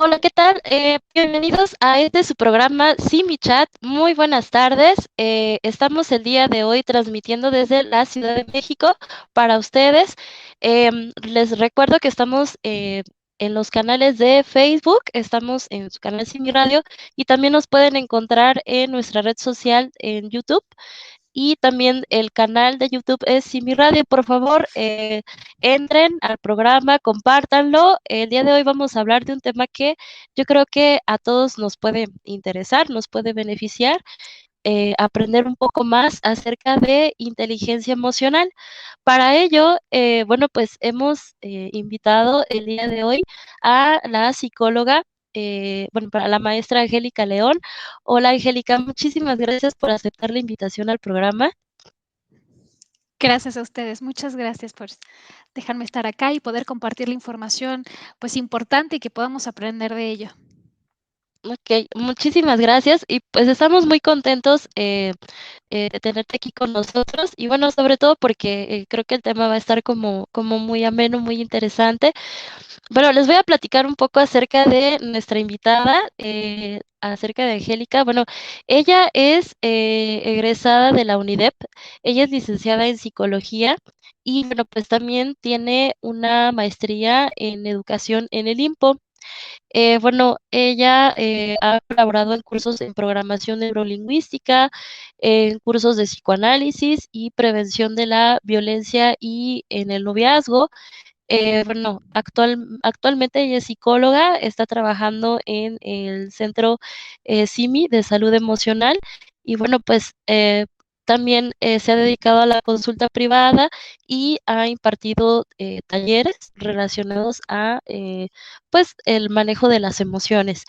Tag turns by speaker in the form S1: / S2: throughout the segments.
S1: Hola, ¿qué tal? Bienvenidos a este su programa Simi Chat. Muy buenas tardes. Estamos el día de hoy transmitiendo desde la Ciudad de México para ustedes. Les recuerdo que estamos en los canales de Facebook, estamos en su canal Simi Radio y también nos pueden encontrar en nuestra red social en YouTube. Y también el canal de YouTube es Simi Radio. Por favor, entren al programa, compártanlo. El día de hoy vamos a hablar de un tema que yo creo que a todos nos puede interesar, nos puede beneficiar, aprender un poco más acerca de inteligencia emocional. Para ello, bueno, pues hemos invitado el día de hoy a la psicóloga, bueno, para la maestra Angélica León. Hola, Angélica, muchísimas gracias por aceptar la invitación al programa.
S2: Gracias a ustedes, muchas gracias por dejarme estar acá y poder compartir la información, pues importante y que podamos aprender de ello.
S1: Ok, muchísimas gracias y pues estamos muy contentos de tenerte aquí con nosotros y bueno, sobre todo porque creo que el tema va a estar como muy ameno, muy interesante. Bueno, les voy a platicar un poco acerca de nuestra invitada, acerca de Angélica. Bueno, ella es egresada de la UNIDEP, ella es licenciada en psicología y bueno, pues también tiene una maestría en educación en el IMPO. Bueno, ella ha colaborado en cursos en programación neurolingüística, en cursos de psicoanálisis y prevención de la violencia y en el noviazgo. Bueno, actualmente ella es psicóloga, está trabajando en el centro SIMI de salud emocional y bueno, pues también se ha dedicado a la consulta privada y ha impartido talleres relacionados a pues el manejo de las emociones.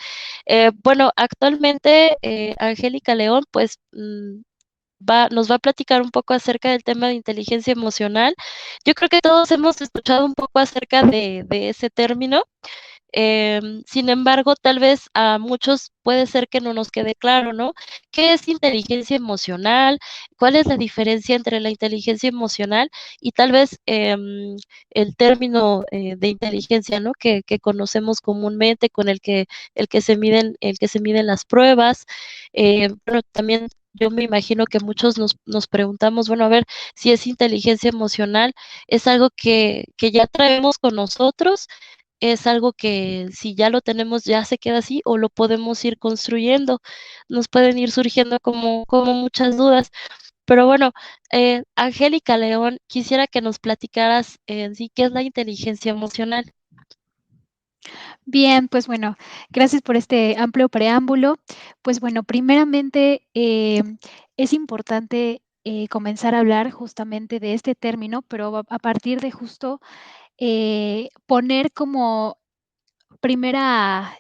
S1: Bueno, actualmente Angélica León pues nos va a platicar un poco acerca del tema de inteligencia emocional. Yo creo que todos hemos escuchado un poco acerca de ese término. Sin embargo, tal vez a muchos puede ser que no nos quede claro, ¿no? ¿Qué es inteligencia emocional? ¿Cuál es la diferencia entre la inteligencia emocional y tal vez el término de inteligencia, ¿no? Que conocemos comúnmente, con el que se miden las pruebas. Bueno, también yo me imagino que muchos nos preguntamos, bueno, a ver, si es inteligencia emocional, es algo que ya traemos con nosotros, es algo que si ya lo tenemos ya se queda así o lo podemos ir construyendo. Nos pueden ir surgiendo como muchas dudas. Pero bueno, Angélica León, quisiera que nos platicaras en sí qué es la inteligencia emocional.
S2: Bien, pues bueno, gracias por este amplio preámbulo. Pues bueno, primeramente es importante comenzar a hablar justamente de este término, pero a partir de justo poner como primera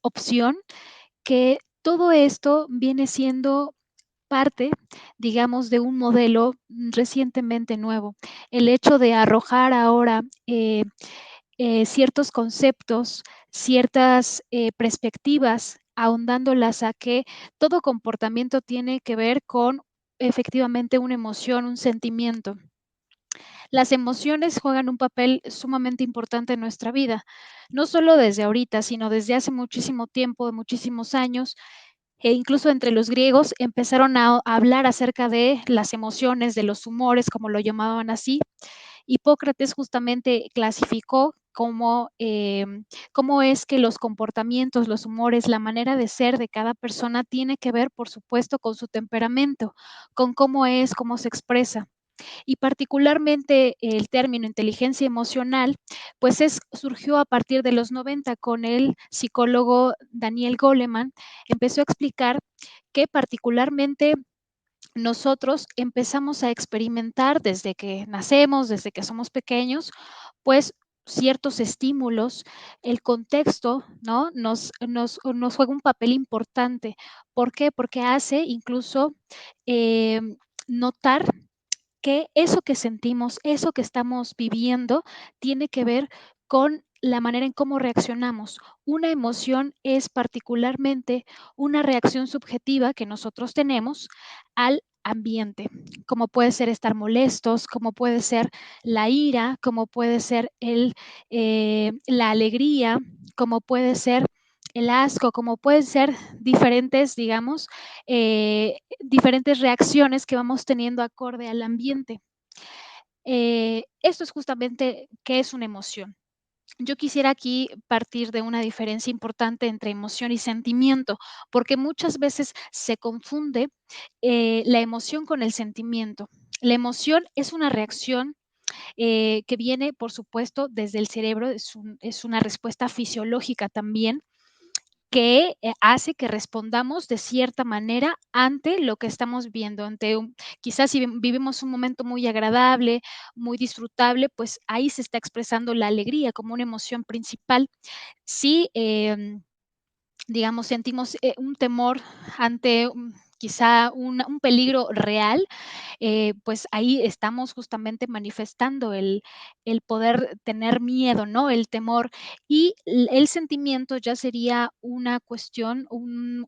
S2: opción que todo esto viene siendo parte, digamos, de un modelo recientemente nuevo. El hecho de arrojar ahora ciertos conceptos, ciertas perspectivas, ahondándolas a que todo comportamiento tiene que ver con efectivamente una emoción, un sentimiento. Las emociones juegan un papel sumamente importante en nuestra vida, no solo desde ahorita, sino desde hace muchísimo tiempo, muchísimos años, e incluso entre los griegos empezaron a hablar acerca de las emociones, de los humores, como lo llamaban así. Hipócrates justamente clasificó cómo es que los comportamientos, los humores, la manera de ser de cada persona tiene que ver, por supuesto, con su temperamento, con cómo es, cómo se expresa. Y particularmente el término inteligencia emocional, pues surgió a partir de los 90 con el psicólogo Daniel Goleman. Empezó a explicar que particularmente nosotros empezamos a experimentar desde que nacemos, desde que somos pequeños, pues ciertos estímulos, el contexto, ¿no? Nos juega un papel importante. ¿Por qué? Porque hace incluso eh, notar que eso que sentimos, eso que estamos viviendo, tiene que ver con la manera en cómo reaccionamos. Una emoción es particularmente una reacción subjetiva que nosotros tenemos al ambiente, como puede ser estar molestos, como puede ser la ira, como puede ser la alegría, como puede ser el asco, como pueden ser diferentes, digamos, diferentes reacciones que vamos teniendo acorde al ambiente. Esto es justamente qué es una emoción. Yo quisiera aquí partir de una diferencia importante entre emoción y sentimiento, porque muchas veces se confunde la emoción con el sentimiento. La emoción es una reacción que viene, por supuesto, desde el cerebro, es una respuesta fisiológica también que hace que respondamos de cierta manera ante lo que estamos viendo, quizás si vivimos un momento muy agradable, muy disfrutable, pues ahí se está expresando la alegría como una emoción principal. Si digamos, sentimos un temor ante quizá un peligro real, pues ahí estamos justamente manifestando el poder tener miedo, ¿no? El temor. Y el sentimiento ya sería una cuestión,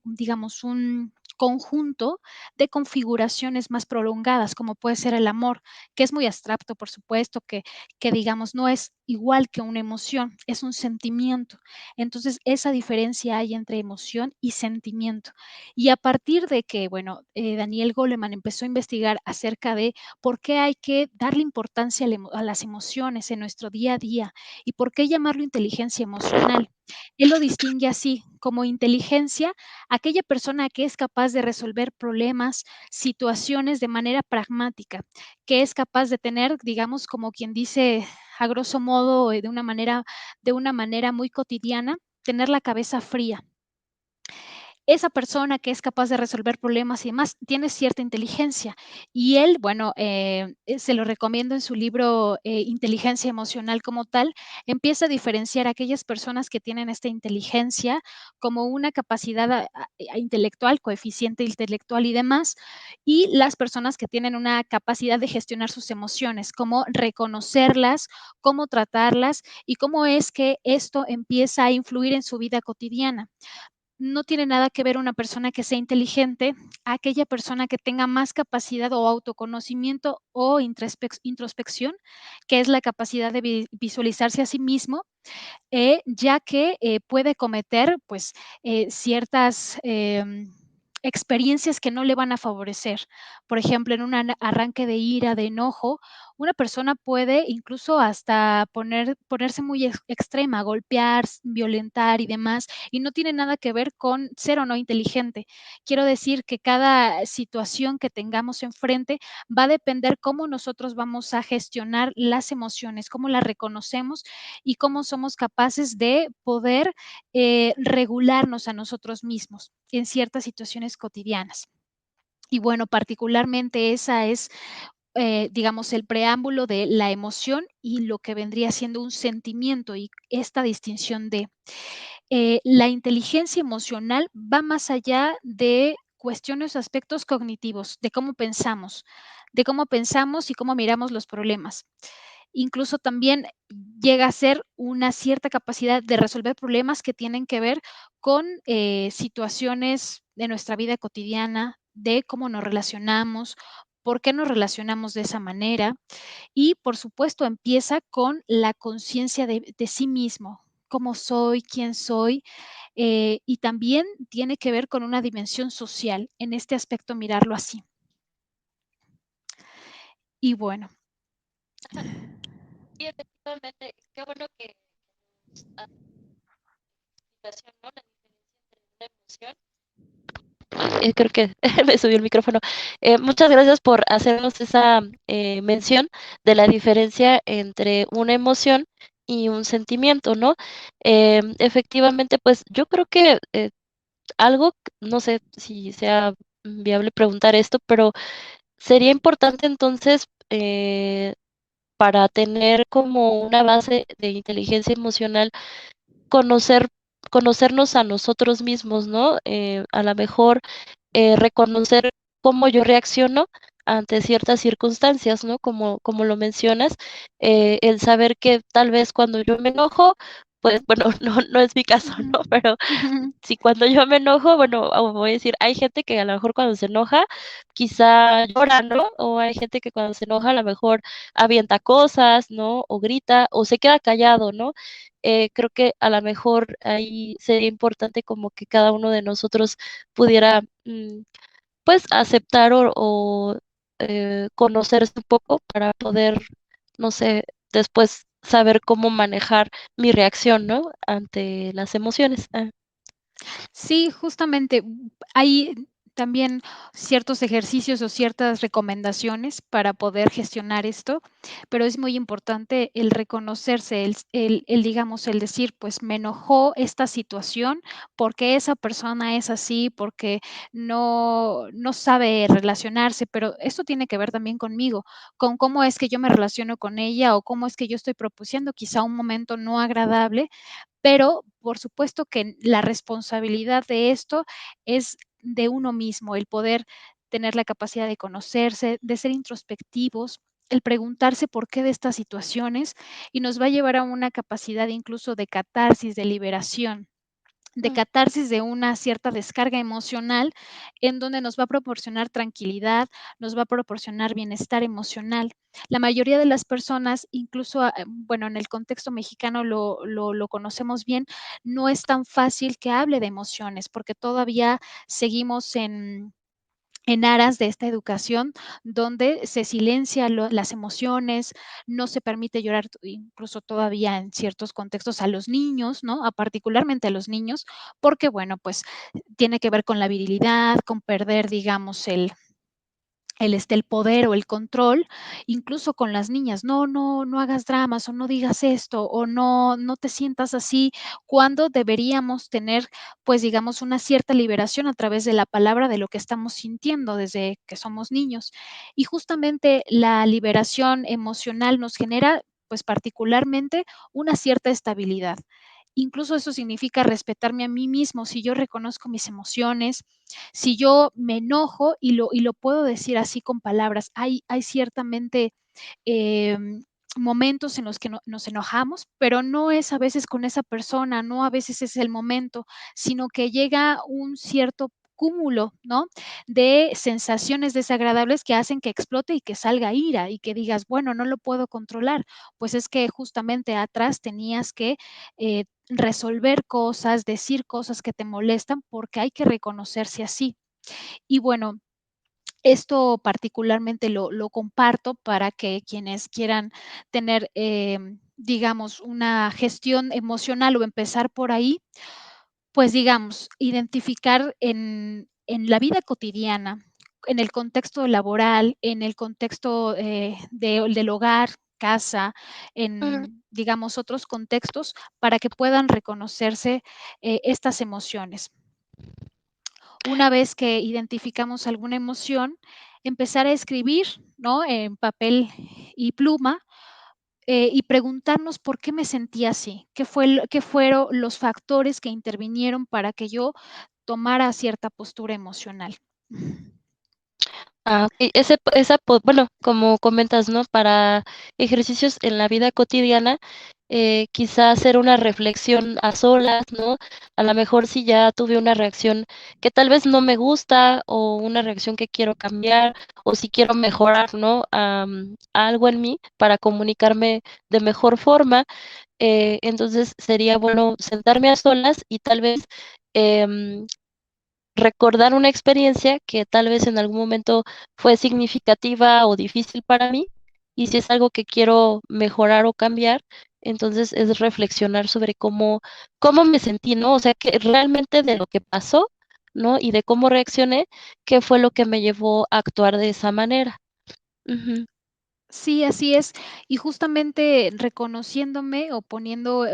S2: digamos, un conjunto de configuraciones más prolongadas, como puede ser el amor, que es muy abstracto, por supuesto, que digamos no es igual que una emoción, es un sentimiento. Entonces, esa diferencia hay entre emoción y sentimiento. Y a partir de que, bueno, Daniel Goleman empezó a investigar acerca de por qué hay que darle importancia a las emociones en nuestro día a día y por qué llamarlo inteligencia emocional. Él lo distingue así, como inteligencia, aquella persona que es capaz de resolver problemas, situaciones de manera pragmática, que es capaz de tener, digamos, como quien dice a grosso modo, de una manera muy cotidiana, tener la cabeza fría. Esa persona que es capaz de resolver problemas y demás tiene cierta inteligencia. Y él, bueno, se lo recomiendo en su libro Inteligencia Emocional como tal, empieza a diferenciar a aquellas personas que tienen esta inteligencia como una capacidad intelectual, coeficiente intelectual y demás, y las personas que tienen una capacidad de gestionar sus emociones, cómo reconocerlas, cómo tratarlas y cómo es que esto empieza a influir en su vida cotidiana. No tiene nada que ver una persona que sea inteligente a aquella persona que tenga más capacidad o autoconocimiento o introspección, que es la capacidad de visualizarse a sí mismo, ya que puede cometer pues ciertas experiencias que no le van a favorecer. Por ejemplo, en un arranque de ira, de enojo, una persona puede incluso hasta ponerse muy extrema, golpear, violentar y demás, y no tiene nada que ver con ser o no inteligente. Quiero decir que cada situación que tengamos enfrente va a depender cómo nosotros vamos a gestionar las emociones, cómo las reconocemos y cómo somos capaces de poder regularnos a nosotros mismos en ciertas situaciones cotidianas. Y bueno, particularmente esa es, digamos, el preámbulo de la emoción y lo que vendría siendo un sentimiento y esta distinción de la inteligencia emocional va más allá de cuestiones, aspectos cognitivos, de cómo pensamos y cómo miramos los problemas. Incluso también llega a ser una cierta capacidad de resolver problemas que tienen que ver con situaciones de nuestra vida cotidiana, de cómo nos relacionamos, por qué nos relacionamos de esa manera. Y por supuesto empieza con la conciencia de sí mismo, cómo soy, quién soy, y también tiene que ver con una dimensión social, en este aspecto mirarlo así. Y bueno,
S1: Sí, efectivamente, qué bueno que hace la situación, ¿no? La diferencia entre una emoción. Creo que me subió el micrófono. Muchas gracias por hacernos esa mención de la diferencia entre una emoción y un sentimiento, ¿no? Efectivamente, pues yo creo que algo, no sé si sea viable preguntar esto, pero sería importante entonces para tener como una base de inteligencia emocional, conocer, conocernos a nosotros mismos, ¿no? A lo mejor reconocer cómo yo reacciono ante ciertas circunstancias, ¿no? Como lo mencionas, el saber que tal vez cuando yo me enojo, pues bueno, no es mi caso,
S2: ujú,
S1: ¿no? Pero
S2: ujú,
S1: si cuando yo me enojo, bueno, voy a decir, hay gente que a lo mejor cuando se enoja, quizá llora, ¿no? O hay gente que cuando se enoja a lo mejor avienta cosas, ¿no? O grita, o se queda callado, ¿no? creo que a lo mejor ahí sería importante como que cada uno de nosotros pudiera, pues, aceptar o conocerse un poco para poder, no sé, después saber cómo manejar mi reacción, ¿no? Ante las emociones.
S2: Sí, justamente, hay también ciertos ejercicios o ciertas recomendaciones para poder gestionar esto, pero es muy importante el reconocerse, digamos, el decir, pues me enojó esta situación porque esa persona es así, porque no sabe relacionarse, pero esto tiene que ver también conmigo, con cómo es que yo me relaciono con ella o cómo es que yo estoy propiciando quizá un momento no agradable, pero por supuesto que la responsabilidad de esto es de uno mismo, el poder tener la capacidad de conocerse, de ser introspectivos, el preguntarse por qué de estas situaciones y nos va a llevar a una capacidad incluso de catarsis, de liberación, de
S1: Mm,
S2: catarsis, de una cierta descarga emocional, en donde nos va a proporcionar tranquilidad, nos va a proporcionar bienestar emocional. La mayoría de las personas, incluso, bueno, en el contexto mexicano lo conocemos bien, no es tan fácil que hable de emociones, porque todavía seguimos en aras de esta educación donde se silencia las emociones, no se permite llorar incluso todavía en ciertos contextos a los niños, ¿no? Particularmente a los niños, porque bueno, pues tiene que ver con la virilidad, con perder, digamos, el poder o el control, incluso con las niñas, no hagas dramas o no digas esto o no te sientas así, cuando deberíamos tener, pues digamos, una cierta liberación a través de la palabra de lo que estamos sintiendo desde que somos niños. Y justamente la liberación emocional nos genera, pues particularmente, una cierta estabilidad. Incluso eso significa respetarme a mí mismo. Si yo reconozco mis emociones, si yo me enojo y lo puedo decir así con palabras, hay ciertamente eh, momentos en los que nos enojamos, pero no es a veces con esa persona, no a veces es el momento, sino que llega un cierto cúmulo, ¿no? De sensaciones desagradables que hacen que explote y que salga ira y que digas, bueno, no lo puedo controlar, pues es que justamente atrás tenías que resolver cosas, decir cosas que te molestan, porque hay que reconocerse así. Y bueno, esto particularmente lo comparto para que quienes quieran tener, digamos, una gestión emocional o empezar por ahí, pues digamos, identificar en la vida cotidiana, en el contexto laboral, en el contexto del hogar, casa,
S1: ujú.
S2: en, digamos, otros contextos, para que puedan reconocerse estas emociones. Una vez que identificamos alguna emoción, empezar a escribir, ¿no? En papel y pluma, y preguntarnos por qué me sentí así, qué fueron los factores que intervinieron para que yo tomara cierta postura emocional.
S1: Okey, bueno, como comentas, ¿no? Para ejercicios en la vida cotidiana, quizá hacer una reflexión a solas, ¿no? A lo mejor si ya tuve una reacción que tal vez no me gusta, o una reacción que quiero cambiar, o si quiero mejorar, ¿no? Algo en mí para comunicarme de mejor forma, entonces sería bueno sentarme a solas y tal vez, em recordar una experiencia que tal vez en algún momento fue significativa o difícil para mí, y si es algo que quiero mejorar o cambiar, entonces es reflexionar sobre cómo me sentí, ¿no? O sea, que realmente de lo que pasó, ¿no? Y de cómo reaccioné, qué fue lo que me llevó a actuar de esa manera. Ujú.
S2: Sí, así es. Y justamente reconociéndome o poniendo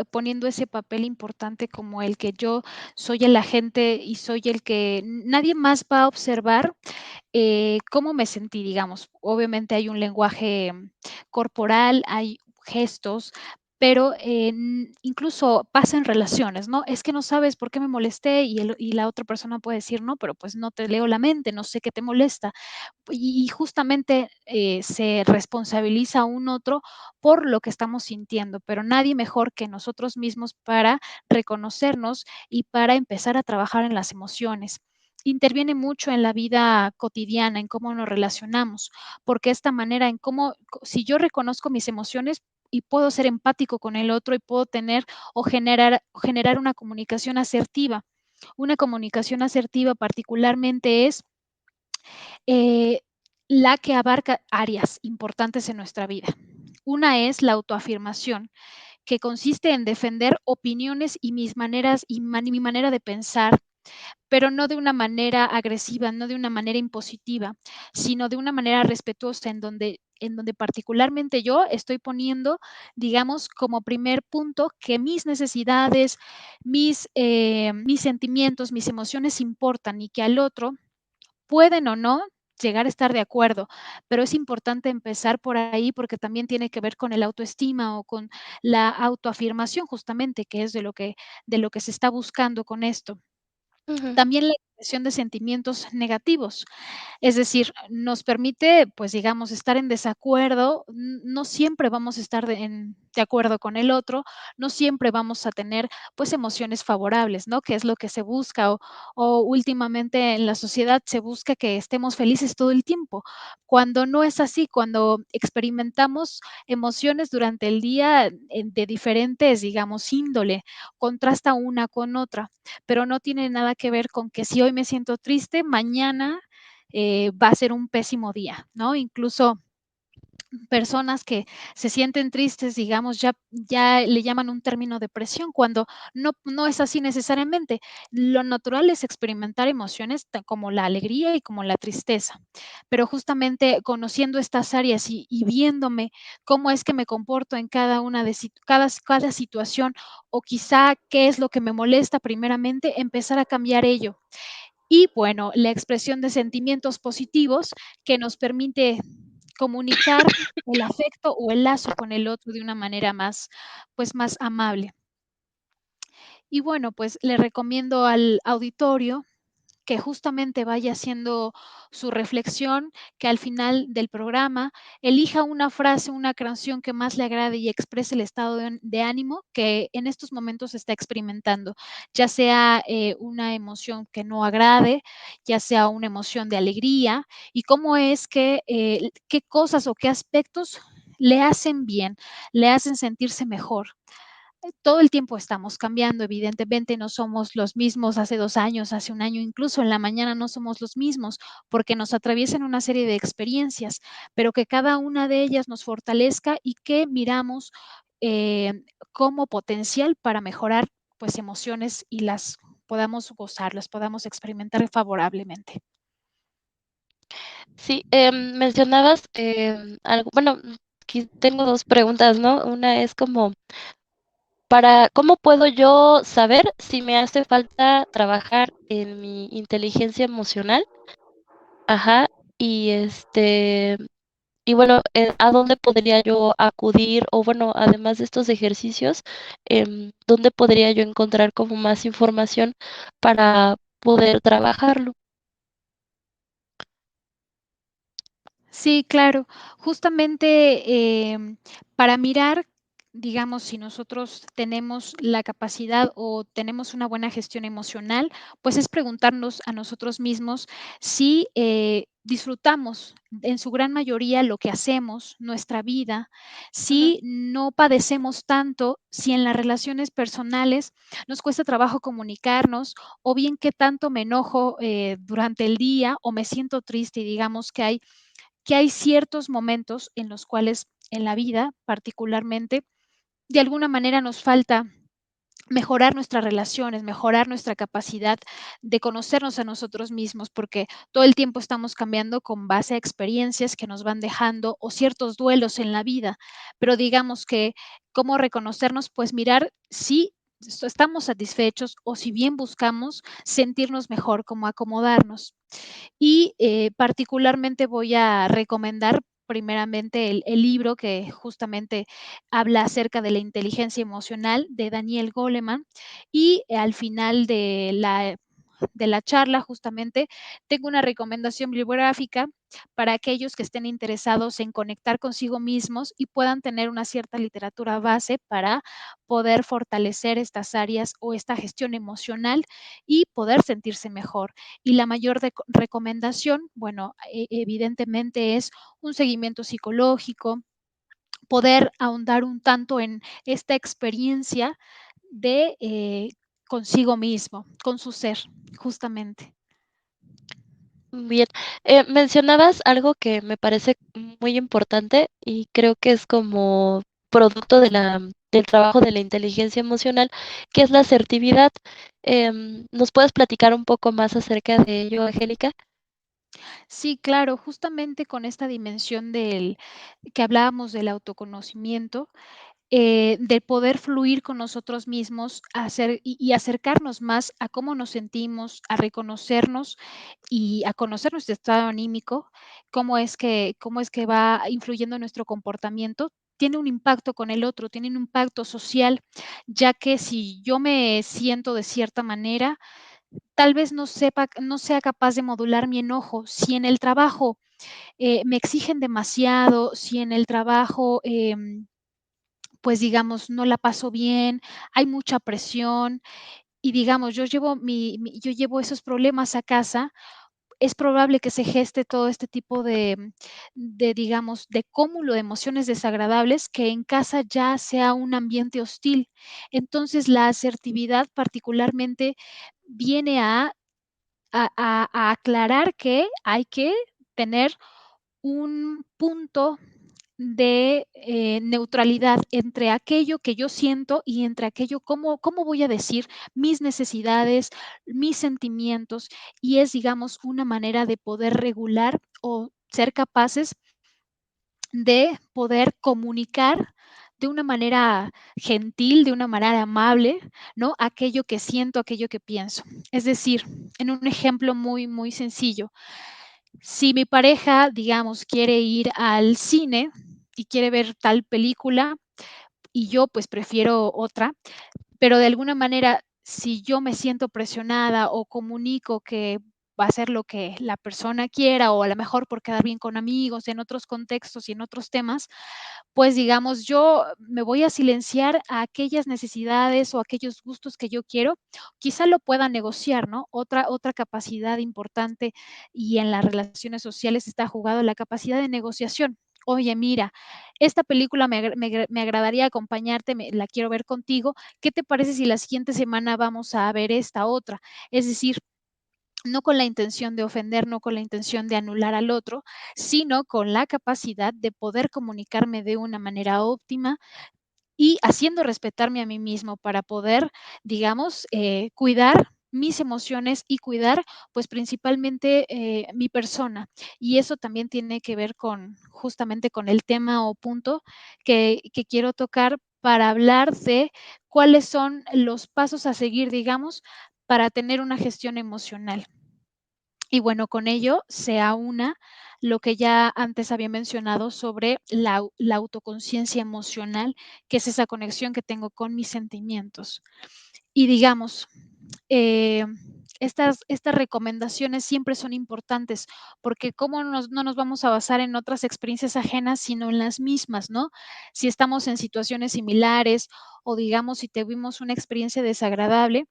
S2: ese papel importante como el que yo soy el agente y soy el que nadie más va a observar cómo me sentí, digamos. Obviamente hay un lenguaje corporal, hay gestos, pero incluso pasa en relaciones, ¿no? Es que no sabes por qué me molesté y la otra persona puede decir, no, pero pues no te leo la mente, no sé qué te molesta. Y justamente se responsabiliza a un otro por lo que estamos sintiendo, pero nadie mejor que nosotros mismos para reconocernos y para empezar a trabajar en las emociones. interviene mucho en la vida cotidiana, en cómo nos relacionamos, porque esta manera en cómo, si yo reconozco mis emociones y puedo ser empático con el otro y puedo tener o generar una comunicación asertiva. Una comunicación asertiva particularmente es eh, la que abarca áreas importantes en nuestra vida. Una es la autoafirmación, que consiste en defender opiniones y mis maneras y mi manera de pensar, pero no de una manera agresiva, no de una manera impositiva, sino de una manera respetuosa en donde particularmente yo estoy poniendo, digamos, como primer punto que mis necesidades, mis sentimientos, mis emociones importan y que al otro pueden o no llegar a estar de acuerdo, pero es importante empezar por ahí porque también tiene que ver con el autoestima o con la autoafirmación justamente, que es de lo que se está buscando con esto.
S1: Ujú.
S2: También la expresión de sentimientos negativos. Es decir, nos permite, pues, digamos, estar en desacuerdo. No siempre vamos a estar de acuerdo con el otro, no siempre vamos a tener, pues, emociones favorables, ¿no? Que es lo que se busca, o últimamente en la sociedad se busca que estemos felices todo el tiempo, cuando no es así, cuando experimentamos emociones durante el día, de diferentes, digamos, índole, contrasta una con otra, pero no tiene nada que ver con que si hoy me siento triste, mañana va a ser un pésimo día, ¿no? Incluso personas que se sienten tristes, digamos, ya le llaman un término depresión, cuando no es así necesariamente. Lo natural es experimentar emociones como la alegría y como la tristeza, pero justamente conociendo estas áreas y viéndome cómo es que me comporto en cada una de cada situación o quizá qué es lo que me molesta primeramente, empezar a cambiar ello. Y bueno, la expresión de sentimientos positivos que nos permite comunicar el afecto o el lazo con el otro de una manera más, pues más amable. Y bueno, pues le recomiendo al auditorio que justamente vaya haciendo su reflexión, que al final del programa elija una frase, una canción que más le agrade y exprese el estado de ánimo que en estos momentos está experimentando, ya sea una emoción que no agrade, ya sea una emoción de alegría, y cómo es que, qué cosas o qué aspectos le hacen bien, le hacen sentirse mejor. Todo el tiempo estamos cambiando, evidentemente no somos los mismos hace 2 años, hace 1 año, incluso en la mañana no somos los mismos, porque nos atraviesan una serie de experiencias, pero que cada una de ellas nos fortalezca y que miramos, como potencial para mejorar, pues, emociones y las podamos gozar, las podamos experimentar favorablemente.
S1: Sí, mencionabas, algo, bueno, aquí tengo 2 preguntas, ¿no? Una es como, ¿cómo puedo yo saber si me hace falta trabajar en mi inteligencia emocional? Ajá, y, y bueno, ¿a dónde podría yo acudir? O bueno, además de estos ejercicios, ¿dónde podría yo encontrar como más información para poder trabajarlo?
S2: Sí, claro. Justamente, para mirar, digamos, si nosotros tenemos la capacidad o tenemos una buena gestión emocional, pues es preguntarnos a nosotros mismos si disfrutamos en su gran mayoría lo que hacemos, nuestra vida,
S1: Ujú.
S2: si no padecemos tanto, si en las relaciones personales nos cuesta trabajo comunicarnos, o bien qué tanto me enojo durante el día o me siento triste y digamos que hay ciertos momentos en los cuales en la vida, particularmente, de alguna manera nos falta mejorar nuestras relaciones, mejorar nuestra capacidad de conocernos a nosotros mismos, porque todo el tiempo estamos cambiando con base a experiencias que nos van dejando o ciertos duelos en la vida. Pero digamos que cómo reconocernos, pues mirar si estamos satisfechos o si bien buscamos sentirnos mejor, como acomodarnos. Y particularmente voy a recomendar primeramente el libro que justamente habla acerca de la inteligencia emocional de Daniel Goleman y al final de la charla, justamente, tengo una recomendación bibliográfica para aquellos que estén interesados en conectar consigo mismos y puedan tener una cierta literatura base para poder fortalecer estas áreas o esta gestión emocional y poder sentirse mejor. Y la mayor recomendación, bueno, evidentemente es un seguimiento psicológico, poder ahondar un tanto en esta experiencia de consigo mismo, con su ser, justamente.
S1: Bien, mencionabas algo que me parece muy importante y creo que es como producto de del trabajo de la inteligencia emocional, que es la asertividad. ¿Nos puedes platicar un poco más acerca de ello, Angélica?
S2: Sí, claro, justamente con esta dimensión del que hablábamos del autoconocimiento, de poder fluir con nosotros mismos, hacer y acercarnos más a cómo nos sentimos, a reconocernos y a conocer nuestro estado anímico, cómo es que va influyendo en nuestro comportamiento, tiene un impacto con el otro, tiene un impacto social, ya que si yo me siento de cierta manera, tal vez no sea capaz de modular mi enojo. Si en el trabajo me exigen demasiado, si en el trabajo pues digamos, no la paso bien, hay mucha presión y digamos, yo llevo esos problemas a casa, es probable que se geste todo este tipo digamos, de cúmulo de emociones desagradables que en casa ya sea un ambiente hostil. Entonces, la asertividad particularmente viene a aclarar que hay que tener un punto de neutralidad entre aquello que yo siento y entre aquello, cómo voy a decir mis necesidades, mis sentimientos, y es, digamos, una manera de poder regular o ser capaces de poder comunicar de una manera gentil, de una manera amable, ¿no? Aquello que siento, aquello que pienso. Es decir, en un ejemplo muy sencillo, si mi pareja, digamos, quiere ir al cine y quiere ver tal película y yo pues prefiero otra, pero de alguna manera, si yo me siento presionada o comunico que va a ser lo que la persona quiera o a lo mejor por quedar bien con amigos en otros contextos y en otros temas, pues digamos, yo me voy a silenciar a aquellas necesidades o aquellos gustos que yo quiero, quizá lo pueda negociar, ¿no? Otra capacidad importante y en las relaciones sociales está jugado la capacidad de negociación. Oye, mira, esta película me agradaría acompañarte, la quiero ver contigo. ¿Qué te parece si la siguiente semana vamos a ver esta otra? Es decir, no con la intención de ofender, no con la intención de anular al otro, sino con la capacidad de poder comunicarme de una manera óptima y haciendo respetarme a mí mismo para poder, digamos, cuidar mis emociones y cuidar, pues principalmente mi persona. Y eso también tiene que ver con justamente con el tema o punto que quiero tocar para hablar de cuáles son los pasos a seguir, digamos, para tener una gestión emocional. Y bueno, con ello se aúna lo que ya antes había mencionado sobre la autoconciencia emocional, que es esa conexión que tengo con mis sentimientos. Y digamos, eh, estas recomendaciones siempre son importantes, porque cómo no nos vamos a basar en otras experiencias ajenas, sino en las mismas, ¿no? Si estamos en situaciones similares o digamos si tuvimos una experiencia desagradable,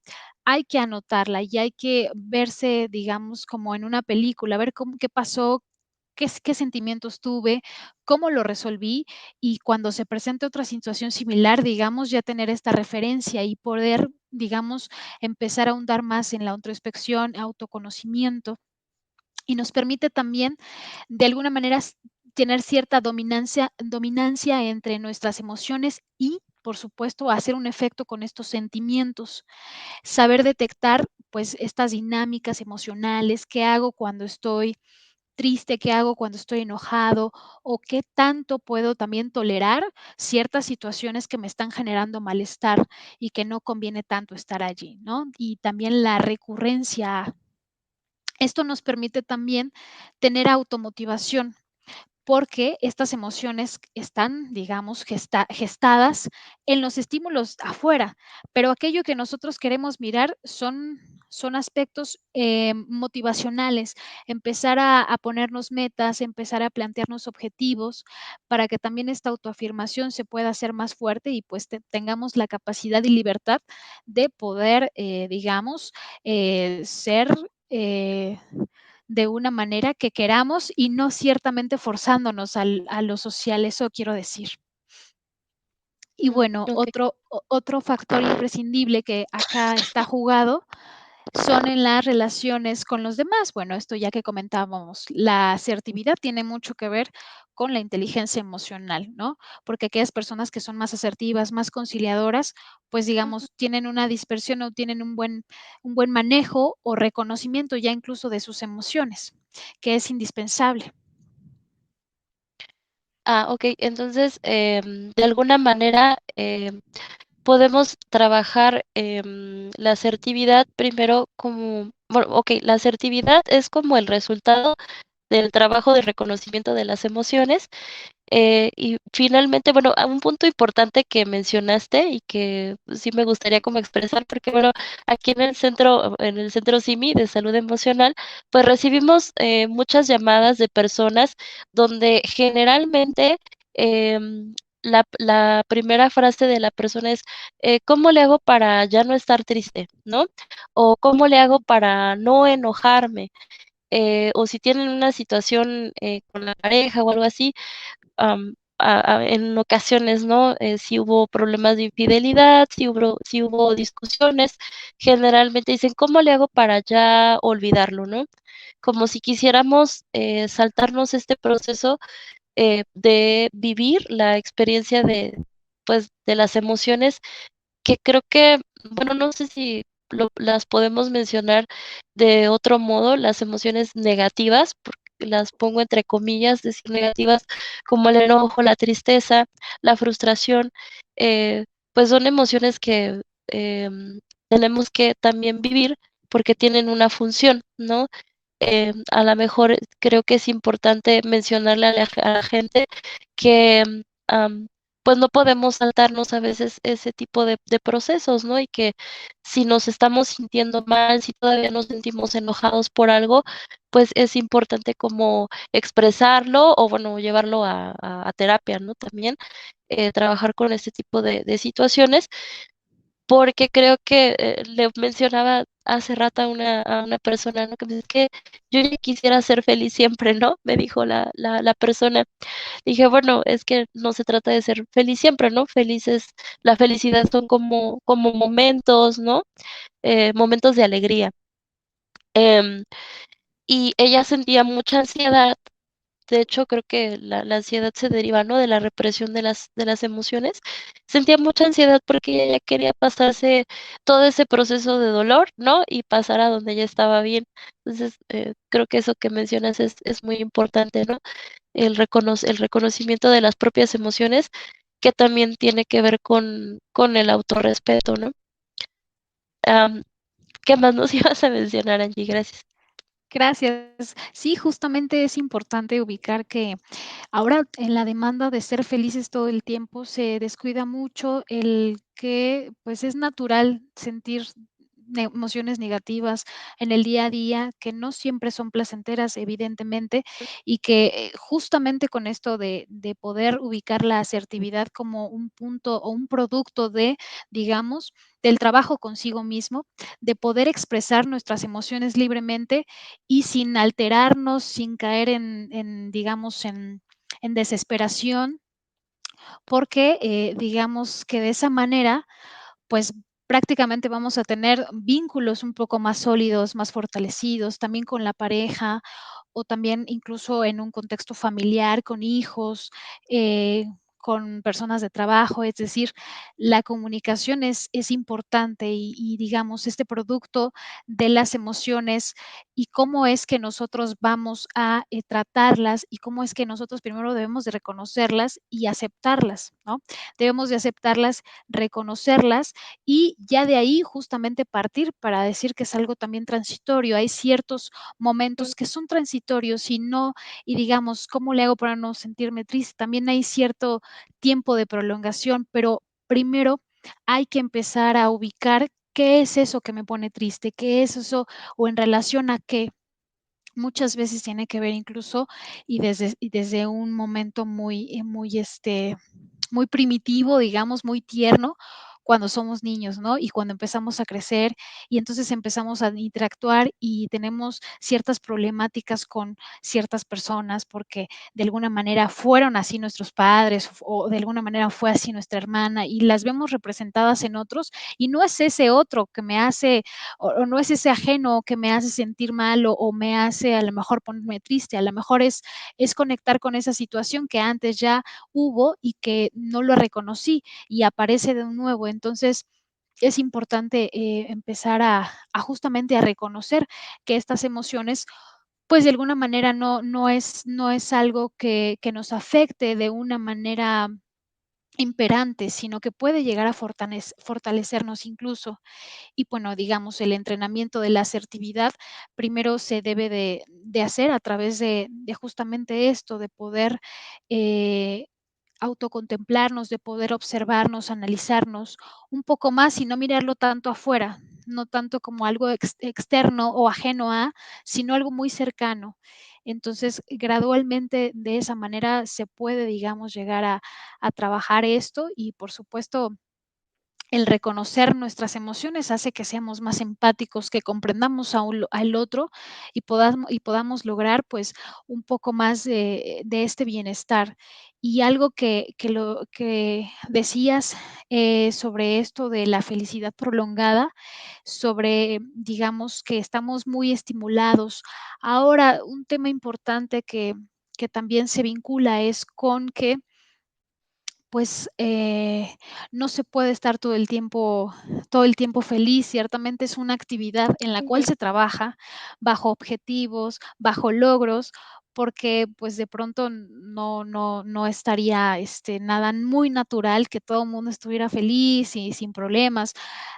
S2: hay que anotarla y hay que verse, digamos, como en una película, ver qué pasó, qué sentimientos tuve, cómo lo resolví y cuando se presente otra situación similar, digamos, ya tener esta referencia y poder, digamos, empezar a ahondar más en la introspección, autoconocimiento y nos permite también, de alguna manera, tener cierta dominancia entre nuestras emociones y, por supuesto, hacer un efecto con estos sentimientos. Saber detectar, pues, estas dinámicas emocionales, qué hago cuando estoy triste, qué hago cuando estoy enojado o qué tanto puedo también tolerar ciertas situaciones que me están generando malestar y que no conviene tanto estar allí, ¿no? Y también la recurrencia. Esto nos permite también tener automotivación, porque estas emociones están, digamos, gestadas en los estímulos afuera, pero aquello que nosotros queremos mirar son aspectos motivacionales, empezar a ponernos metas, empezar a plantearnos objetivos para que también esta autoafirmación se pueda hacer más fuerte y pues tengamos la capacidad y libertad de poder, digamos, ser eh, de una manera que queramos y no ciertamente forzándonos a lo social, eso quiero decir. Y bueno,
S1: okey.
S2: otro factor imprescindible que acá está jugado son en las relaciones con los demás. Bueno, esto ya que comentábamos, la asertividad tiene mucho que ver con la inteligencia emocional, ¿no? Porque aquellas personas que son más asertivas, más conciliadoras, pues
S1: Ujú.
S2: digamos, tienen una dispersión o tienen un buen manejo o reconocimiento ya incluso de sus emociones, que es indispensable.
S1: Okey. Entonces, de alguna manera, podemos trabajar, la asertividad primero como bueno, okey, la asertividad es como el resultado del trabajo de reconocimiento de las emociones. Y finalmente, bueno, a un punto importante que mencionaste y que sí me gustaría como expresar, porque bueno, aquí en el centro SIMI de salud emocional, pues recibimos muchas llamadas de personas donde generalmente la primera frase de la persona es, ¿cómo le hago para ya no estar triste? ¿No? O ¿cómo le hago para no enojarme? O si tienen una situación con la pareja o algo así, en ocasiones, ¿no? Si hubo problemas de infidelidad, si hubo discusiones, generalmente dicen: "¿Cómo le hago para ya olvidarlo?", ¿no? Como si quisiéramos, saltarnos este proceso, de vivir la experiencia de, pues, de las emociones que creo que, bueno, no sé si las podemos mencionar de otro modo, las emociones negativas, porque las pongo entre comillas, decir negativas, como el enojo, la tristeza, la frustración, pues son emociones que tenemos que también vivir porque tienen una función, ¿no? A la mejor creo que es importante mencionarle a la gente que, pues, no podemos saltarnos a veces ese tipo de procesos, ¿no? Y que si nos estamos sintiendo mal, si todavía nos sentimos enojados por algo, pues, es importante como expresarlo o, bueno, llevarlo a terapia, ¿no? También, trabajar con este tipo de situaciones, porque creo que, le mencionaba hace rato a una persona, ¿no? Que me dice: "Es que yo ya quisiera ser feliz siempre", ¿no? Me dijo la persona. Dije: "Bueno, es que no se trata de ser feliz siempre, ¿no? Felices la felicidad son como momentos, ¿no? Momentos de alegría". Em, y ella sentía mucha ansiedad. De hecho, creo que la ansiedad se deriva, ¿no?, de la represión de las emociones. Sentía mucha ansiedad porque ella ya quería pasarse todo ese proceso de dolor, ¿no?, y pasar a donde ella estaba bien. Entonces, creo que eso que mencionas es muy importante, ¿no?, el reconocimiento de las propias emociones, que también tiene que ver con el autorrespeto, ¿no? Am, ¿Qué más nos ibas a mencionar, Angie? Gracias.
S2: Gracias. Sí, justamente es importante ubicar que ahora en la demanda de ser felices todo el tiempo se descuida mucho el que, pues, es natural sentir emociones negativas en el día a día, que no siempre son placenteras, evidentemente, y que justamente con esto de poder ubicar la asertividad como un punto o un producto de, digamos, del trabajo consigo mismo, de poder expresar nuestras emociones libremente y sin alterarnos, sin caer digamos, en desesperación, porque digamos que de esa manera, pues prácticamente vamos a tener vínculos un poco más sólidos, más fortalecidos, también con la pareja o también incluso en un contexto familiar, con hijos, con personas de trabajo, es decir, la comunicación es importante y digamos, este producto de las emociones y cómo es que nosotros vamos a tratarlas y cómo es que nosotros primero debemos de reconocerlas y aceptarlas, ¿no? Debemos de aceptarlas, reconocerlas y ya de ahí justamente partir para decir que es algo también transitorio. Hay ciertos
S1: mm,
S2: momentos que son transitorios y no, y digamos, ¿cómo le hago para no sentirme triste? También hay cierto tiempo de prolongación, pero primero hay que empezar a ubicar qué es eso que me pone triste, qué es eso o en relación a qué. Muchas veces tiene que ver incluso y desde un momento muy primitivo, digamos, muy tierno, cuando somos niños, ¿no? Y cuando empezamos a crecer y entonces empezamos a interactuar y tenemos ciertas problemáticas con ciertas personas porque de alguna manera fueron así nuestros padres o de alguna manera fue así nuestra hermana y las vemos representadas en otros y no es ese otro que me hace o no es ese ajeno que me hace sentir mal o me hace a lo mejor ponerme triste, a lo mejor es conectar con esa situación que antes ya hubo y que no lo reconocí y aparece de nuevo. Entonces, es importante empezar a justamente a reconocer que estas emociones, pues de alguna manera no es algo que nos afecte de una manera imperante, sino que puede llegar a fortalecernos incluso. Y bueno, digamos, el entrenamiento de la asertividad primero se debe de hacer a través de justamente esto, de poder autocontemplarnos, de poder observarnos, analizarnos un poco más y no mirarlo tanto afuera, no tanto como algo externo o ajeno a, sino algo muy cercano. Entonces, gradualmente de esa manera se puede, digamos, llegar a trabajar esto y, por supuesto, el reconocer nuestras emociones hace que seamos más empáticos, que comprendamos al otro y podamos lograr pues un poco más de este bienestar. Y algo que decías sobre esto de la felicidad prolongada, sobre, digamos, que estamos muy estimulados. Ahora, un tema importante que también se vincula es con que pues, no se puede estar todo el tiempo feliz. Ciertamente es una actividad en la cual
S1: ujú,
S2: se trabaja bajo objetivos, bajo logros, porque, pues, de pronto no estaría, nada muy natural que todo el mundo estuviera feliz y sin problemas.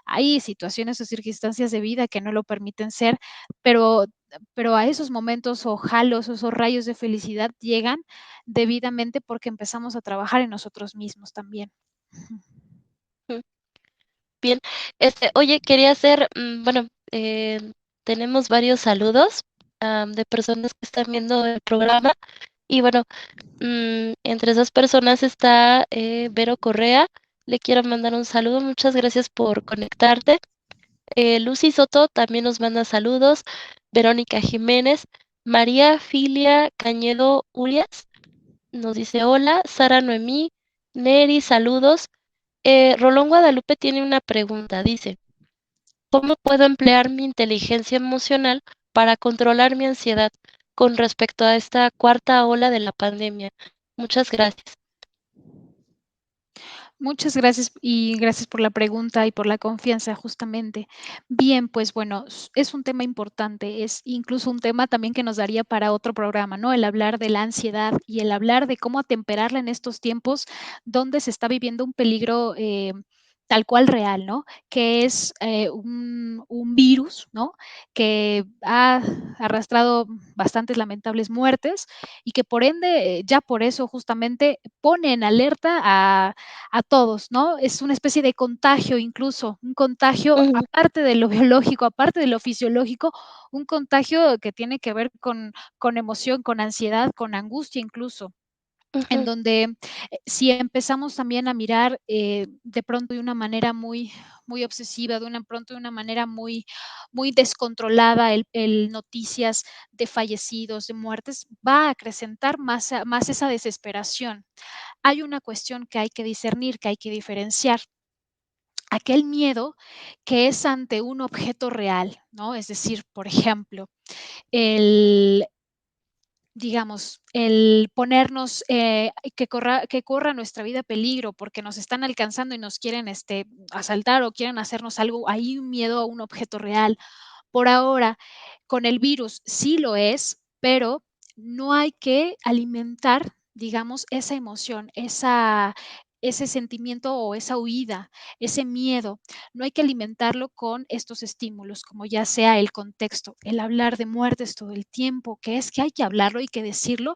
S2: Hay situaciones o circunstancias de vida que no lo permiten ser, pero pero a esos momentos o halos, o esos rayos de felicidad llegan debidamente porque empezamos a trabajar en nosotros mismos también. Ujú.
S1: mm. Bien, oye, quería hacer, bueno, tenemos varios saludos, de personas que están viendo el programa y bueno, entre esas personas está, Vero Correa, le quiero mandar un saludo, muchas gracias por conectarte. Lucy Soto también nos manda saludos, Verónica Jiménez, María Filia Cañedo Ulias nos dice hola, Sara Noemí, Neri, saludos. Rolón Guadalupe tiene una pregunta, dice, ¿cómo puedo emplear mi inteligencia emocional para controlar mi ansiedad con respecto a esta cuarta ola de la pandemia? Muchas gracias.
S2: Muchas gracias y gracias por la pregunta y por la confianza, justamente. Bien, pues bueno, es un tema importante, es incluso un tema también que nos daría para otro programa, ¿no? El hablar de la ansiedad y el hablar de cómo atemperarla en estos tiempos donde se está viviendo un peligro tal cual real, ¿no? Que es un virus, ¿no? Que ha arrastrado bastantes lamentables muertes y que por ende, ya por eso justamente pone en alerta a todos, ¿no? Es una especie de contagio incluso, un contagio
S1: Ujú,
S2: aparte de lo biológico, aparte de lo fisiológico, un contagio que tiene que ver con emoción, con ansiedad, con angustia incluso en
S1: ujú,
S2: donde si empezamos también a mirar de pronto de una manera muy obsesiva, pronto de una manera muy descontrolada el noticias de fallecidos, de muertes, va a acrecentar más esa desesperación. Hay una cuestión que hay que discernir, que hay que diferenciar. Aquel miedo que es ante un objeto real, ¿no? Es decir, por ejemplo, el digamos, el ponernos, que corra nuestra vida peligro porque nos están alcanzando y nos quieren, asaltar o quieren hacernos algo, hay un miedo a un objeto real. Por ahora, con el virus sí lo es, pero no hay que alimentar, digamos, esa emoción, ese sentimiento o esa huida, ese miedo. No hay que alimentarlo con estos estímulos, como ya sea el contexto, el hablar de muertes todo el tiempo, que es que hay que hablarlo y que decirlo,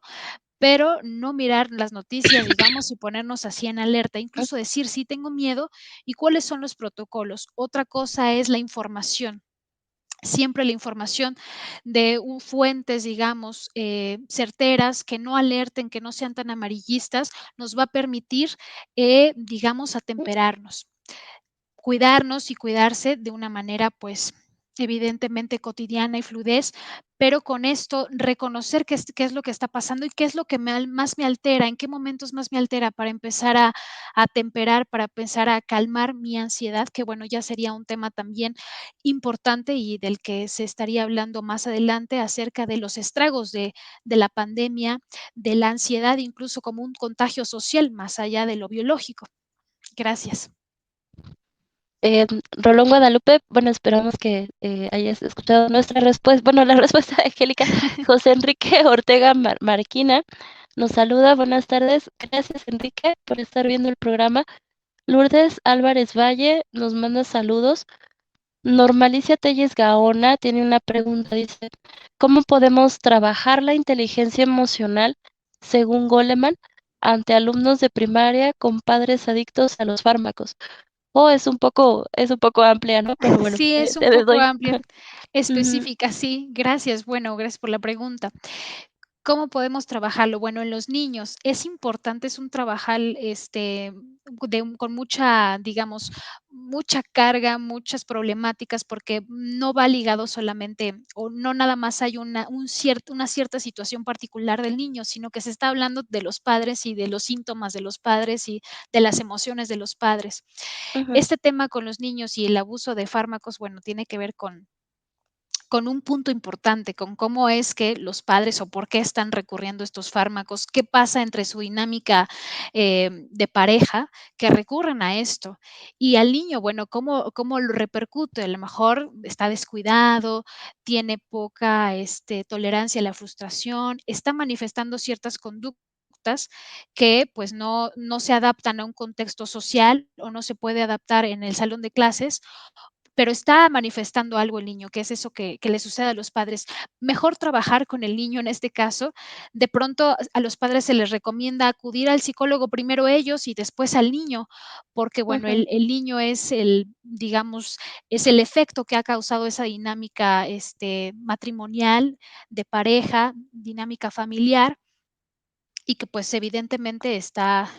S2: pero no mirar las noticias, digamos, y ponernos así en alerta, incluso decir, sí, tengo miedo y cuáles son los protocolos. Otra cosa es la información. Siempre la información de fuentes, digamos, certeras, que no alerten, que no sean tan amarillistas, nos va a permitir, digamos, atemperarnos, cuidarnos y cuidarse de una manera, pues, evidentemente cotidiana y fluidez, pero con esto reconocer qué es lo que está pasando y qué es lo que más me altera, en qué momentos más me altera para empezar a temperar, para empezar a calmar mi ansiedad, que bueno, ya sería un tema también importante y del que se estaría hablando más adelante acerca de los estragos de la pandemia, de la ansiedad, incluso como un contagio social más allá de lo biológico. Gracias.
S1: Rolón Guadalupe, bueno, esperamos que hayas escuchado nuestra respuesta, bueno, la respuesta de Angélica. José Enrique Ortega Marquina nos saluda, buenas tardes. Gracias, Enrique, por estar viendo el programa. Lourdes Álvarez Valle nos manda saludos. Normalicia Telles Gaona tiene una pregunta, dice, ¿cómo podemos trabajar la inteligencia emocional, según Goleman, ante alumnos de primaria con padres adictos a los fármacos? Es un poco amplia, ¿no? Pero bueno,
S2: Sí, es un
S1: te
S2: poco
S1: doy.
S2: amplia,
S1: Ujú,
S2: específica, sí. Gracias. Bueno, gracias por la pregunta. ¿Cómo podemos trabajarlo? Bueno, en los niños es importante, es un trabajar, con mucha, digamos, mucha carga, muchas problemáticas, porque no va ligado solamente, o no nada más hay una cierta situación particular del niño, sino que se está hablando de los padres y de los síntomas de los padres y de las emociones de los padres.
S1: ujú,
S2: Este tema con los niños y el abuso de fármacos, bueno, tiene que ver con un punto importante, con cómo es que los padres o por qué están recurriendo a estos fármacos, qué pasa entre su dinámica de pareja que recurren a esto. Y al niño, bueno, cómo lo repercute. A lo mejor está descuidado, tiene poca tolerancia a la frustración, está manifestando ciertas conductas que pues no se adaptan a un contexto social o no se puede adaptar en el salón de clases, pero está manifestando algo el niño, que es eso que le sucede a los padres. Mejor trabajar con el niño en este caso. De pronto a los padres se les recomienda acudir al psicólogo primero ellos y después al niño, porque bueno,
S1: ujú,
S2: el niño es digamos, es el efecto que ha causado esa dinámica matrimonial, de pareja, dinámica familiar, y que pues evidentemente está,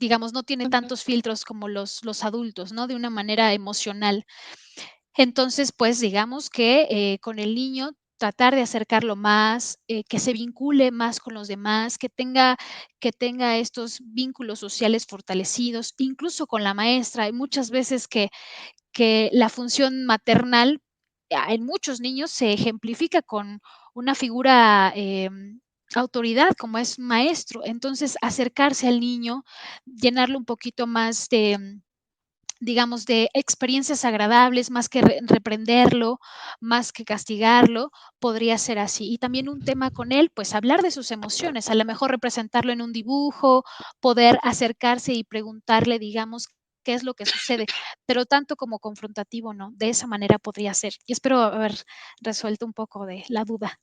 S2: digamos, no tiene
S1: ujú.
S2: tantos filtros como los adultos, ¿no? De una manera emocional. Entonces, pues digamos que con el niño tratar de acercarlo más, que se vincule más con los demás, que tenga estos vínculos sociales fortalecidos, incluso con la maestra. Hay muchas veces que la función maternal en muchos niños se ejemplifica con una figura autoridad como es maestro. Entonces, acercarse al niño, llenarlo un poquito más de, digamos, de experiencias agradables, más que reprenderlo, más que castigarlo, podría ser así. Y también un tema con él, pues hablar de sus emociones, a lo mejor representarlo en un dibujo, poder acercarse y preguntarle, digamos, qué es lo que sucede, pero tanto como confrontativo, no, de esa manera podría ser. Y espero haber resuelto un poco de la duda.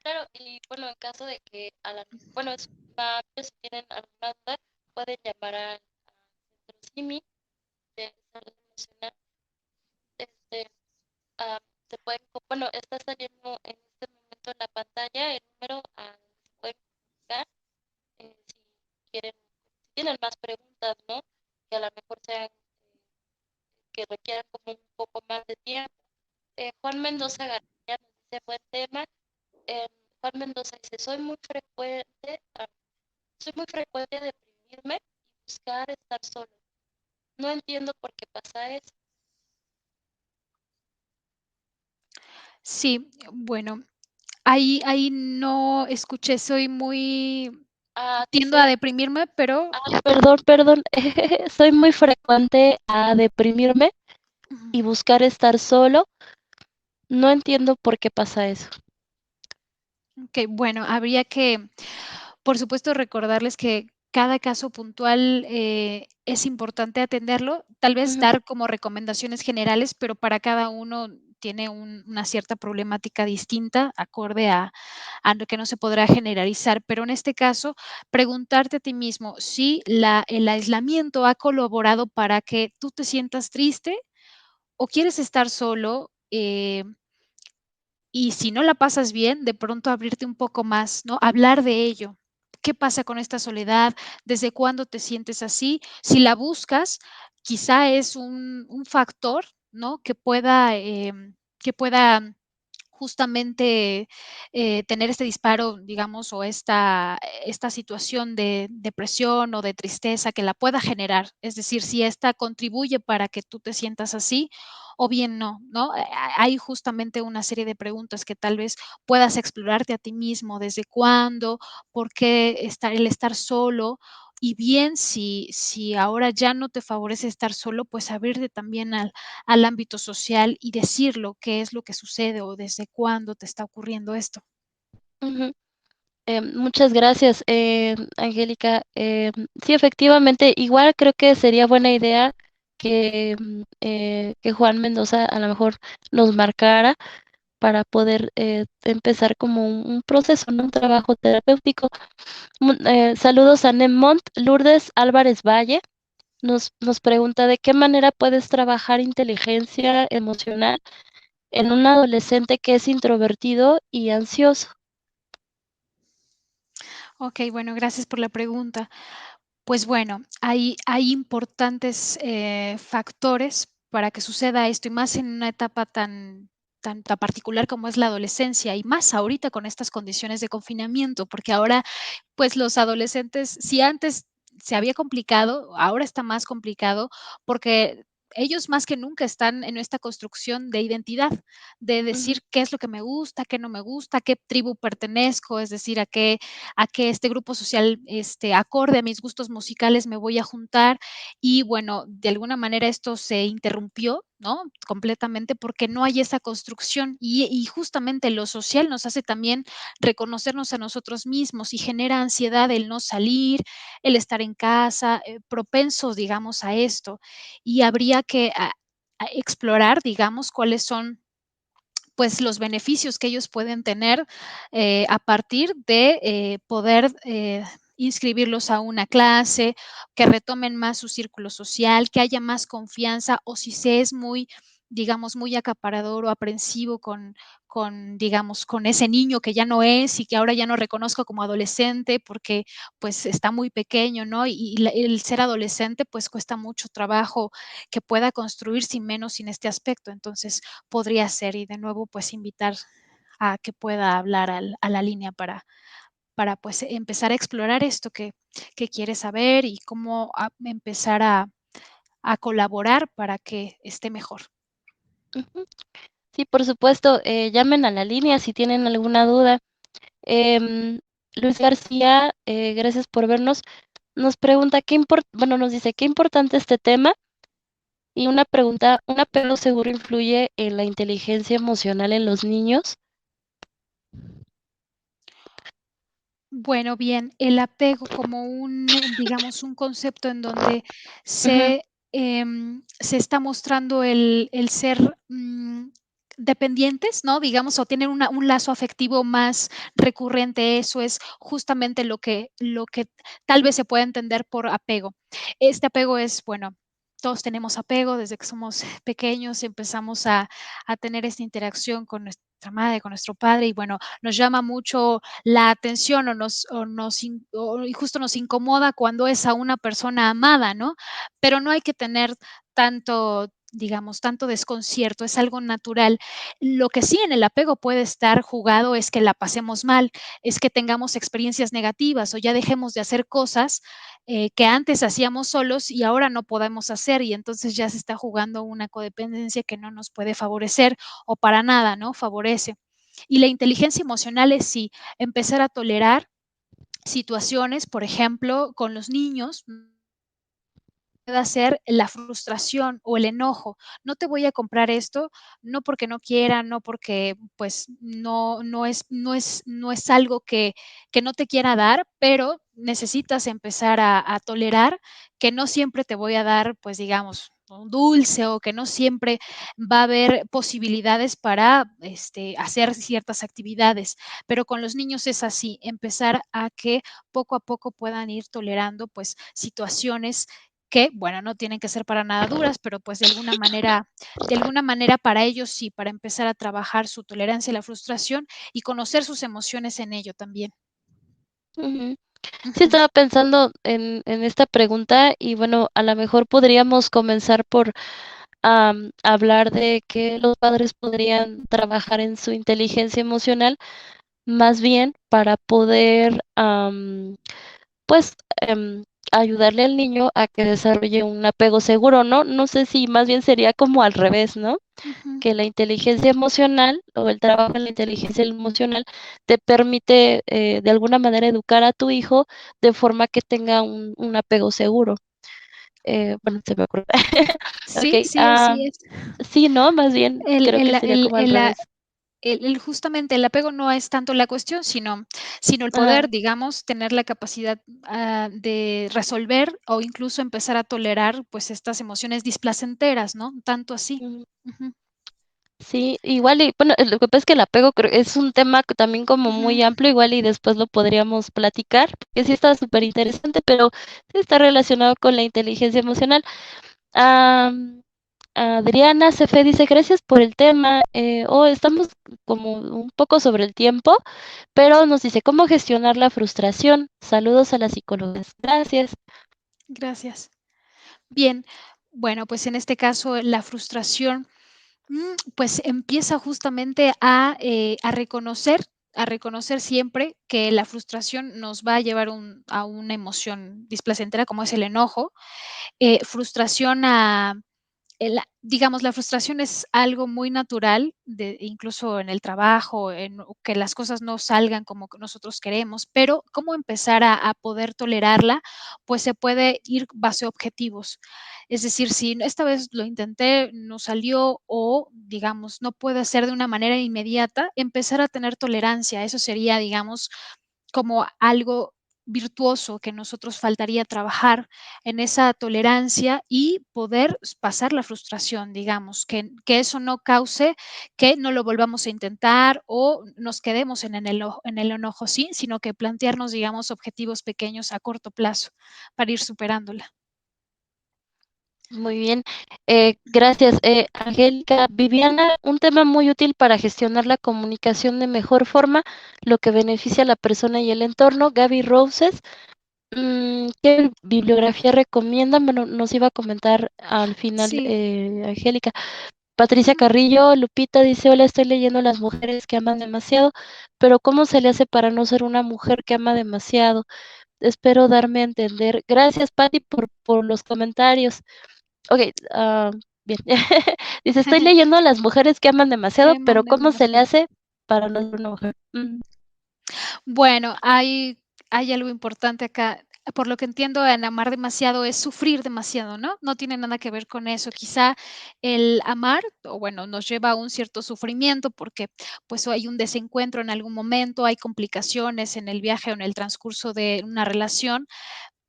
S1: Claro, y bueno, en caso de que bueno, si tienen alguna duda, pueden llamar al centro SIMI de salud emocional. Este, ah, bueno, está saliendo en este momento en la pantalla el número al que se pueden comunicar si quieren, si tienen más preguntas, ¿no? Que a lo mejor sean, que requieran como un poco más de tiempo. Juan Mendoza García nos dice buen tema. Eh, Juan Mendoza dice, soy muy frecuente deprimirme y buscar estar solo. No entiendo por qué pasa eso.
S2: Sí, bueno. Ahí no escuché, soy muy tiendo a
S1: Dice,
S2: deprimirme, pero
S1: perdón, perdón, soy muy frecuente a deprimirme
S2: ujú.
S1: y buscar estar solo. No entiendo por qué pasa eso.
S2: Okey, bueno, habría que, por supuesto, recordarles que cada caso puntual, es importante atenderlo, tal vez
S1: Ujú,
S2: dar como recomendaciones generales, pero para cada uno tiene una cierta problemática distinta, acorde a lo que no se podrá generalizar. Pero en este caso, preguntarte a ti mismo si el aislamiento ha colaborado para que tú te sientas triste o quieres estar solo, y si no la pasas bien, de pronto abrirte un poco más, ¿no? Hablar de ello. ¿Qué pasa con esta soledad? ¿Desde cuándo te sientes así? Si la buscas, quizá es un factor, ¿no? Que pueda justamente tener este disparo, digamos, o esta situación de depresión o de tristeza que la pueda generar. Es decir, si esta contribuye para que tú te sientas así o bien no, ¿no? Hay justamente una serie de preguntas que tal vez puedas explorarte a ti mismo, desde cuándo, por qué el estar solo y bien si ahora ya no te favorece estar solo, pues abrirte también al ámbito social y decirlo, qué es lo que sucede o desde cuándo te está ocurriendo esto.
S1: ujú. Muchas gracias, Angélica. Sí, efectivamente, igual creo que sería buena idea que Juan Mendoza a lo mejor nos marcara para poder empezar como un proceso, ¿no? Un trabajo terapéutico. Saludos a Nemont Lourdes Álvarez Valle. Nos pregunta de qué manera puedes trabajar inteligencia emocional en un adolescente que es introvertido y ansioso.
S2: Okey, bueno, gracias por la pregunta. Pues bueno, hay importantes, factores para que suceda esto, y más en una etapa tan particular como es la adolescencia, y más ahorita con estas condiciones de confinamiento, porque ahora pues los adolescentes, si antes se había complicado, ahora está más complicado porque ellos más que nunca están en esta construcción de identidad, de
S1: Ujú,
S2: decir qué es lo que me gusta, qué no me gusta, a qué tribu pertenezco, es decir, a qué este grupo social acorde a mis gustos musicales me voy a juntar. Y bueno, de alguna manera esto se interrumpió, ¿no? Completamente porque no hay esa construcción y justamente lo social nos hace también reconocernos a nosotros mismos y genera ansiedad el no salir, el estar en casa, propensos, digamos, a esto. Y habría que a explorar, digamos, cuáles son pues los beneficios que ellos pueden tener a partir de poder inscribirlos a una clase, que retomen más su círculo social, que haya más confianza o si se es muy, digamos, muy acaparador o aprensivo digamos, con ese niño que ya no es y que ahora ya no reconozco como adolescente porque pues está muy pequeño, ¿no? El ser adolescente pues cuesta mucho trabajo que pueda construirse y menos sin este aspecto. Entonces, podría ser y de nuevo pues invitar a que pueda hablar a la línea para pues empezar a explorar esto que quiere saber y cómo empezar a colaborar para que esté mejor.
S1: ujú. Sí, por supuesto, llamen a la línea si tienen alguna duda. Em, Luis García, gracias por vernos. Nos pregunta bueno, nos dice qué importante este tema y una pregunta, ¿un apego seguro influye en la inteligencia emocional en los niños?
S2: Bueno, bien, el apego como digamos, un concepto en donde
S1: Ujú,
S2: se está mostrando el ser dependientes, ¿no? Digamos, o tener un lazo afectivo más recurrente, eso es justamente lo que tal vez se puede entender por apego. Este apego es, bueno, todos tenemos apego desde que somos pequeños, empezamos a tener esta interacción con nuestra madre, con nuestro padre, y bueno, nos llama mucho la atención y justo nos incomoda cuando es a una persona amada, ¿no? Pero no hay que tener tanto, digamos, tanto desconcierto, es algo natural. Lo que sí en el apego puede estar jugado es que la pasemos mal, es que tengamos experiencias negativas o ya dejemos de hacer cosas que antes hacíamos solos y ahora no podemos hacer y entonces ya se está jugando una codependencia que no nos puede favorecer o para nada, ¿no? Favorece. Y la inteligencia emocional es sí, empezar a tolerar situaciones, por ejemplo, con los niños, pueda ser la frustración o el enojo. No te voy a comprar esto, no porque no quiera, no porque pues no es algo que no te quiera dar, pero necesitas empezar a tolerar que no siempre te voy a dar, pues digamos, un dulce o que no siempre va a haber posibilidades para hacer ciertas actividades. Pero con los niños es así, empezar a que poco a poco puedan ir tolerando pues situaciones que, bueno, no tienen que ser para nada duras, pero pues de alguna manera para ellos sí, para empezar a trabajar su tolerancia a la frustración y conocer sus emociones en ello también.
S1: Ujú. Sí,
S2: Ujú,
S1: estaba pensando en esta pregunta y bueno, a lo mejor podríamos comenzar por hablar de que los padres podrían trabajar en su inteligencia emocional, más bien para poder, pues, ayudarle al niño a que desarrolle un apego seguro, ¿no? No sé si más bien sería como al revés, ¿no?
S2: ujú.
S1: Que la inteligencia emocional o el trabajo en la inteligencia emocional te permite de alguna manera educar a tu hijo de forma que tenga un apego seguro. Bueno, se me ocurre.
S2: Sí,
S1: Ok,
S2: sí, así es.
S1: sí, ¿no? Más bien
S2: El,
S1: creo que
S2: el,
S1: sería
S2: el,
S1: como al
S2: el,
S1: revés.
S2: justamente el apego no es tanto la cuestión, sino el
S1: Ajá.
S2: poder, digamos, tener la capacidad de resolver o incluso empezar a tolerar pues estas emociones displacenteras, ¿no? Tanto así.
S1: Ujú.
S2: Ujú,
S1: Sí, igual y bueno, lo que pasa es que el apego es un tema que también como muy
S2: ujú.
S1: amplio, igual y después lo podríamos platicar, porque sí está súper interesante, pero sí está relacionado con la inteligencia emocional. Am, Adriana Cefe dice, gracias por el tema. Estamos como un poco sobre el tiempo, pero nos dice, ¿cómo gestionar la frustración? Saludos a las psicólogas. Gracias.
S2: Gracias. Bien, bueno, pues en este caso la frustración, pues empieza justamente a reconocer siempre que la frustración nos va a llevar a una emoción displacentera como es el enojo, frustración digamos, la frustración es algo muy natural, incluso en el trabajo, que las cosas no salgan como que nosotros queremos, pero cómo empezar a poder tolerarla, pues se puede ir base a objetivos. Es decir, si esta vez lo intenté, no salió o, digamos, no puede ser de una manera inmediata, empezar a tener tolerancia. Eso sería, digamos, como algo virtuoso que nosotros faltaría trabajar en esa tolerancia y poder pasar la frustración, digamos, que eso no cause que no lo volvamos a intentar o nos quedemos en el enojo, sí, sino que plantearnos, digamos, objetivos pequeños a corto plazo para ir superándola.
S1: Muy bien. Gracias. Angélica, Viviana, un tema muy útil para gestionar la comunicación de mejor forma, lo que beneficia a la persona y el entorno. Gaby Roses. ¿Qué bibliografía recomiendan? Bueno, nos iba a comentar al final,
S2: Sí.
S1: Angélica. Patricia
S2: Ujú.
S1: Carrillo, Lupita dice, hola, estoy leyendo Las mujeres que aman demasiado, pero ¿cómo se le hace para no ser una mujer que ama demasiado? Espero darme a entender. Gracias, Patti, por los comentarios. Ok, bien. Dice, estoy leyendo Las mujeres que aman demasiado,
S2: Que
S1: pero
S2: manden
S1: ¿cómo se le
S2: demasiado.
S1: hace para no ser una mujer?
S2: Bueno, hay algo importante acá. Por lo que entiendo, en amar demasiado es sufrir demasiado, ¿no? No tiene nada que ver con eso. Quizá el amar, o bueno, nos lleva a un cierto sufrimiento porque pues hay un desencuentro en algún momento, hay complicaciones en el viaje o en el transcurso de una relación,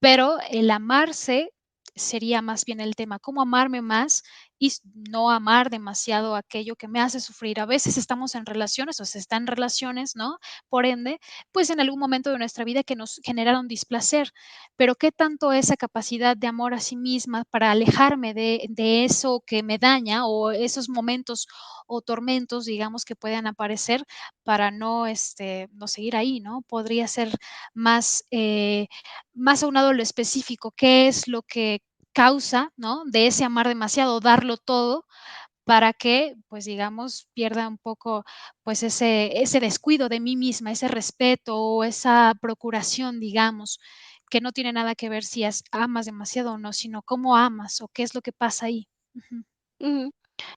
S2: pero el amarse sería más bien el tema, cómo amarme más y no amar demasiado aquello que me hace sufrir. A veces estamos en relaciones o se están en relaciones, ¿no? Por ende, pues en algún momento de nuestra vida que nos generaron displacer, pero ¿qué tanto esa capacidad de amor a sí misma para alejarme de eso que me daña o esos momentos o tormentos, digamos, que puedan aparecer para no seguir ahí, ¿no? Podría ser más más aunado a lo específico, qué es lo que causa, ¿no? De ese amar demasiado, darlo todo para que, pues digamos, pierda un poco, pues ese descuido de mí misma, ese respeto o esa procuración, digamos, que no tiene nada que ver si amas demasiado o no, sino cómo amas o qué es lo que pasa ahí. Ujú.
S1: Ujú,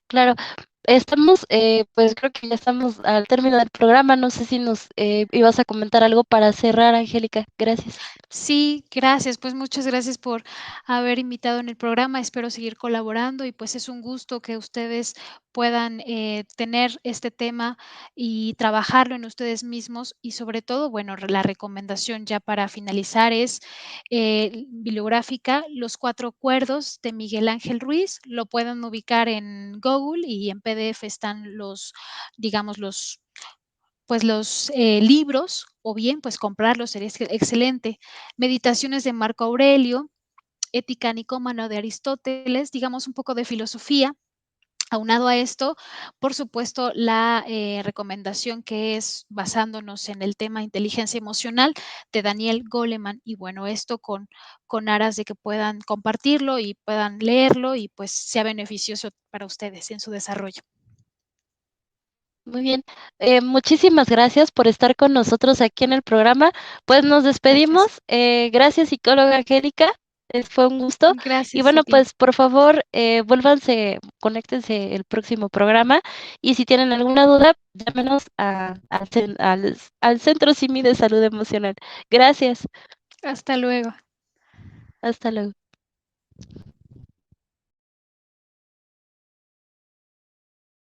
S1: claro. estamos, pues creo que ya estamos al término del programa. No sé si nos ibas a comentar algo para cerrar, Angélica. Gracias.
S2: Sí, gracias. Pues muchas gracias por haber invitado en el programa. Espero seguir colaborando y pues es un gusto que ustedes puedan tener este tema y trabajarlo en ustedes mismos y sobre todo, bueno, la recomendación ya para finalizar es bibliográfica Los Cuatro Acuerdos de Miguel Ángel Ruiz. Lo pueden ubicar en Google y en PDF están los, digamos, los libros o bien pues comprarlos sería excelente. Meditaciones de Marco Aurelio, Ética Nicómano de Aristóteles, digamos un poco de filosofía. Aunado a esto, por supuesto, la recomendación que es basándonos en el tema inteligencia emocional de Daniel Goleman. Y bueno, esto con aras de que puedan compartirlo y puedan leerlo y pues sea beneficioso para ustedes en su desarrollo.
S1: Muy bien. Muchísimas gracias por estar con nosotros aquí en el programa. Pues nos
S2: Gracias.
S1: despedimos. Gracias, psicóloga Angélica. Fue un gusto. Y
S2: Gracias a
S1: bueno,
S2: ti.
S1: pues por favor, vuélvanse, conéctense el próximo programa. Y si tienen alguna duda, llámenos al Centro Simi de Salud Emocional. Gracias.
S2: Hasta luego.
S1: Hasta luego.